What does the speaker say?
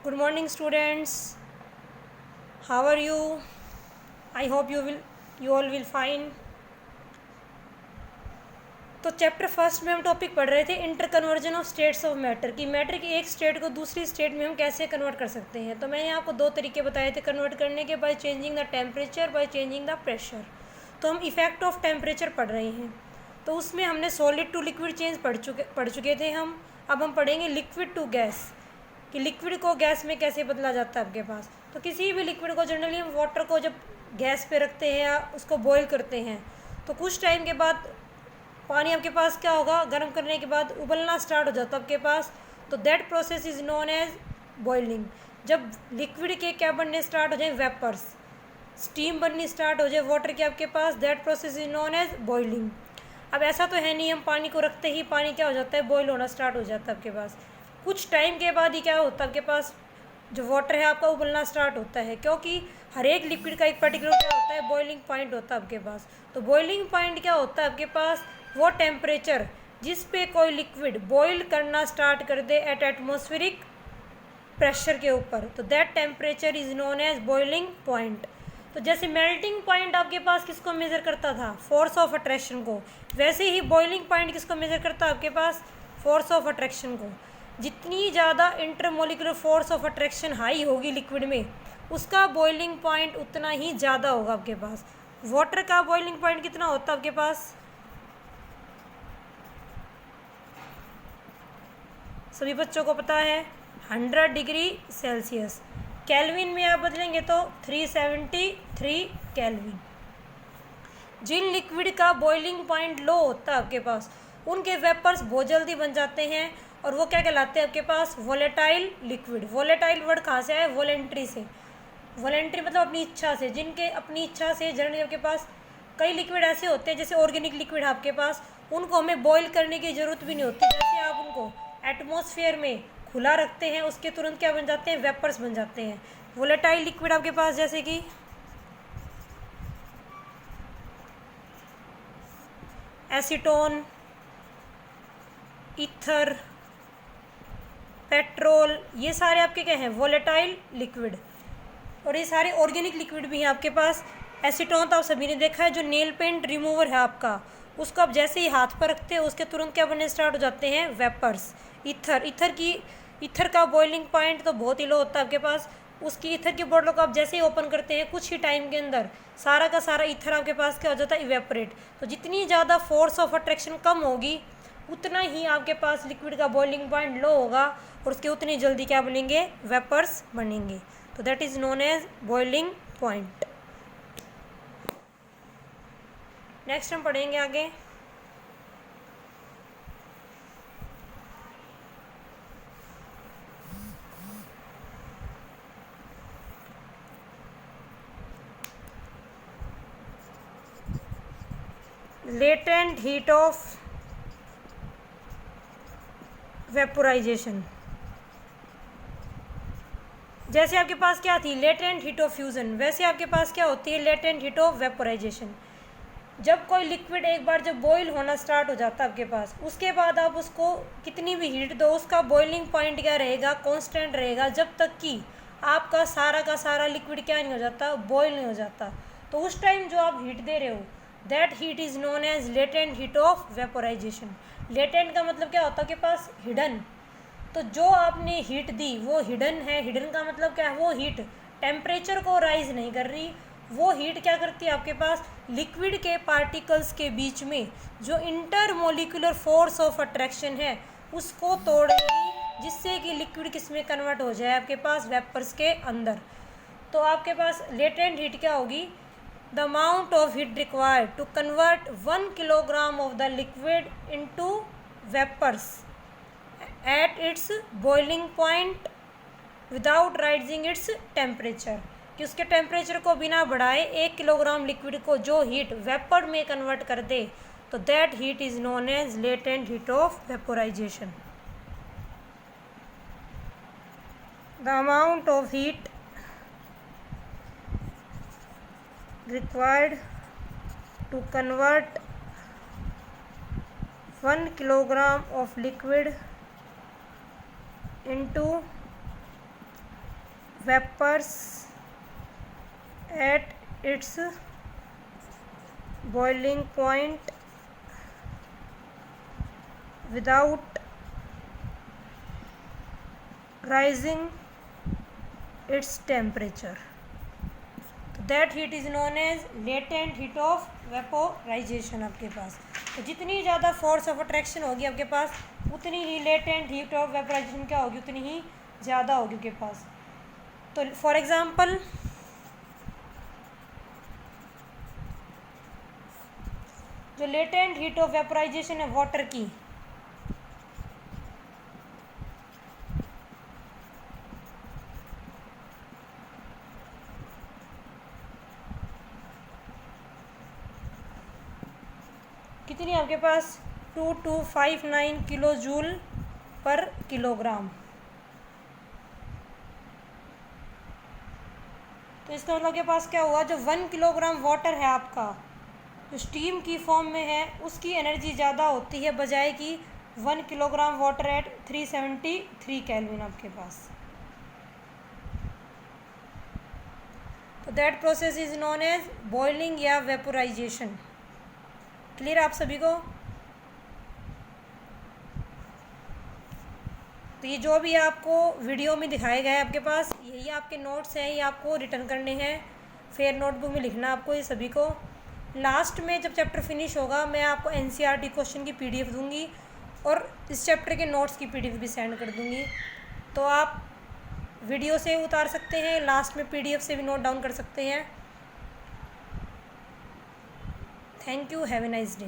Good morning, students. How are you? I hope you all will fine. तो chapter first में हम topic पढ़ रहे थे inter conversion of states of matter कि मैटर की एक स्टेट को दूसरी स्टेट में हम कैसे कन्वर्ट कर सकते हैं। तो मैंने आपको दो तरीके बताए थे कन्वर्ट करने के, by changing the temperature, by changing the pressure. तो हम इफेक्ट ऑफ टेम्परेचर पढ़ रहे हैं। तो उसमें हमने सॉलिड टू लिक्विड चेंज पढ़ चुके थे हम। अब हम पढ़ेंगे लिक्विड टू गैस कि लिक्विड को गैस में कैसे बदला जाता है आपके पास। तो किसी भी लिक्विड को जनरली हम वाटर को जब गैस पे रखते हैं या उसको बॉईल करते हैं तो कुछ टाइम के बाद पानी आपके पास क्या होगा, गर्म करने के बाद उबलना स्टार्ट हो जाता है आपके पास। तो that process is known as boiling. जब लिक्विड के क्या बनने स्टार्ट हो जाए, वेपर्स, स्टीम बननी स्टार्ट हो जाए वाटर के आपके पास, that process is known as boiling. अब ऐसा तो है नहीं हम पानी को रखते ही पानी क्या हो जाता है, बॉईल होना स्टार्ट हो जाता है आपके पास। कुछ टाइम के बाद ही क्या होता है आपके पास, जो वाटर है आपका उबलना स्टार्ट होता है, क्योंकि हर एक लिक्विड का एक पर्टिकुलर क्या होता है, बॉइलिंग पॉइंट होता है आपके पास। तो बॉइलिंग पॉइंट क्या होता है आपके पास, वो टेम्परेचर जिस पे कोई लिक्विड बॉईल करना स्टार्ट कर दे एट एटमॉस्फेरिक प्रेशर के ऊपर, तो that temperature is known as boiling point. तो जैसे मेल्टिंग पॉइंट आपके पास किसको मेज़र करता था, फोर्स ऑफ अट्रैक्शन को, वैसे ही बॉइलिंग पॉइंट किसको मेज़र करता है आपके पास, फोर्स ऑफ अट्रैक्शन को। जितनी ज़्यादा intermolecular force of attraction high होगी लिक्विड में, उसका बॉइलिंग पॉइंट उतना ही ज़्यादा होगा आपके पास। वाटर का बॉइलिंग पॉइंट कितना होता है आपके पास, सभी बच्चों को पता है, 100 डिग्री सेल्सियस। केल्विन में आप बदलेंगे तो 373 केल्विन। जिन लिक्विड का बॉइलिंग पॉइंट लो होता है आपके पास, उनके वेपर्स बहुत जल्दी बन जाते हैं और वो क्या कहलाते हैं आपके पास, वोलेटाइल लिक्विड। वोलेटाइल वर्ड कहाँ से आया, वॉलेंट्री से। वॉलेंट्री मतलब अपनी इच्छा से, जिनके अपनी इच्छा से जनरली आपके पास कई लिक्विड ऐसे होते हैं, जैसे ऑर्गेनिक लिक्विड आपके पास, उनको हमें बॉईल करने की ज़रूरत भी नहीं होती। जैसे आप उनको एटमॉस्फेयर में खुला रखते हैं, उसके तुरंत क्या बन जाते हैं, वेपर्स बन जाते हैं। वोलेटाइल लिक्विड आपके पास जैसे कि एसीटोन, ईथर, पेट्रोल, ये सारे आपके क्या हैं, वोलेटाइल लिक्विड। और ये सारे ऑर्गेनिक लिक्विड भी हैं आपके पास। एसीटोन तो आप सभी ने देखा है, जो नेल पेंट रिमूवर है आपका, उसको आप जैसे ही हाथ पर रखते हैं उसके तुरंत क्या बनने स्टार्ट हो जाते हैं, वेपर्स। ईथर का बॉइलिंग पॉइंट तो बहुत ही लो होता है आपके पास। उसकी ईथर की बोतल को आप जैसे ही ओपन करते हैं कुछ ही टाइम के अंदर सारा का सारा ईथर आपके पास क्या हो जाता है, इवेपोरेट। तो जितनी ज़्यादा फोर्स ऑफ अट्रैक्शन कम होगी उतना ही आपके पास लिक्विड का बॉइलिंग पॉइंट लो होगा और उसके उतनी जल्दी क्या बनेंगे, वेपर्स बनेंगे। तो that is known as boiling point. Next हम पढ़ेंगे आगे लेटेंट हीट ऑफ वेपोराइजेशन। जैसे आपके पास क्या थी, लेटेंट हीट ऑफ फ्यूज़न, वैसे आपके पास क्या होती है, लेटेंट हीट ऑफ वेपोराइजेशन। जब कोई लिक्विड एक बार जब बॉईल होना स्टार्ट हो जाता है आपके पास, उसके बाद आप उसको कितनी भी हीट दो, उसका बॉइलिंग पॉइंट क्या रहेगा, कांस्टेंट रहेगा, जब तक कि आपका सारा का सारा लिक्विड क्या नहीं हो जाता, बॉईल नहीं हो जाता। तो उस टाइम जो आप हीट दे रहे हो, that heat is known as latent heat of vaporisation. Latent का मतलब क्या होता है आपके पास, हिडन। तो जो आपने हीट दी वो हिडन है। हिडन का मतलब क्या है, वो हीट टेम्परेचर को राइज नहीं कर रही, वो हीट क्या करती है आपके पास, लिक्विड के पार्टिकल्स के बीच में जो इंटरमोलिकुलर फोर्स ऑफ अट्रैक्शन है उसको तोड़ेगी, जिससे कि लिक्विड किस में कन्वर्ट हो जाए, आपके पास वेपर्स के अंदर। तो आपके पास लेटेंट हीट क्या होगी, the amount of heat required to convert 1 kilogram of the liquid into vapours at its boiling point without rising its temperature, कि उसके टेम्परेचर को बिना बढ़ाए 1 किलोग्राम लिक्विड को जो हीट वेपर में कन्वर्ट कर दे, तो that heat is known as latent heat of vaporisation. The amount of heat required to convert 1 kilogram of liquid into vapors at its boiling point without rising its temperature. That heat is known as latent heat of vaporisation. आपके पास तो जितनी ज़्यादा force of attraction होगी आपके पास, उतनी ही latent heat of vaporisation क्या होगी, उतनी ही ज़्यादा होगी आपके पास। तो फॉर एग्जांपल जो लेटेंट हीट ऑफ वेपोराइजेशन है वाटर की, कितनी आपके पास 2259 किलो जूल पर किलोग्राम। तो इसका मतलब के पास क्या हुआ, जो 1 किलोग्राम वाटर है आपका, जो स्टीम की फॉर्म में है, उसकी एनर्जी ज़्यादा होती है बजाय कि 1 किलोग्राम वाटर एट 373 केल्विन आपके पास। तो that process is known as boiling या वेपोराइजेशन। क्लियर आप सभी को? तो ये जो भी आपको वीडियो में दिखाए गए आपके पास, यही आपके नोट्स हैं, ये आपको रिटर्न करने हैं, फिर नोटबुक में लिखना आपको ये सभी को। लास्ट में जब चैप्टर फिनिश होगा मैं आपको एनसीईआरटी क्वेश्चन की पीडीएफ दूंगी और इस चैप्टर के नोट्स की पीडीएफ भी सेंड कर दूंगी। तो आप वीडियो से उतार सकते हैं, लास्ट में पीडीएफ से भी नोट डाउन कर सकते हैं। Thank you, have a nice day.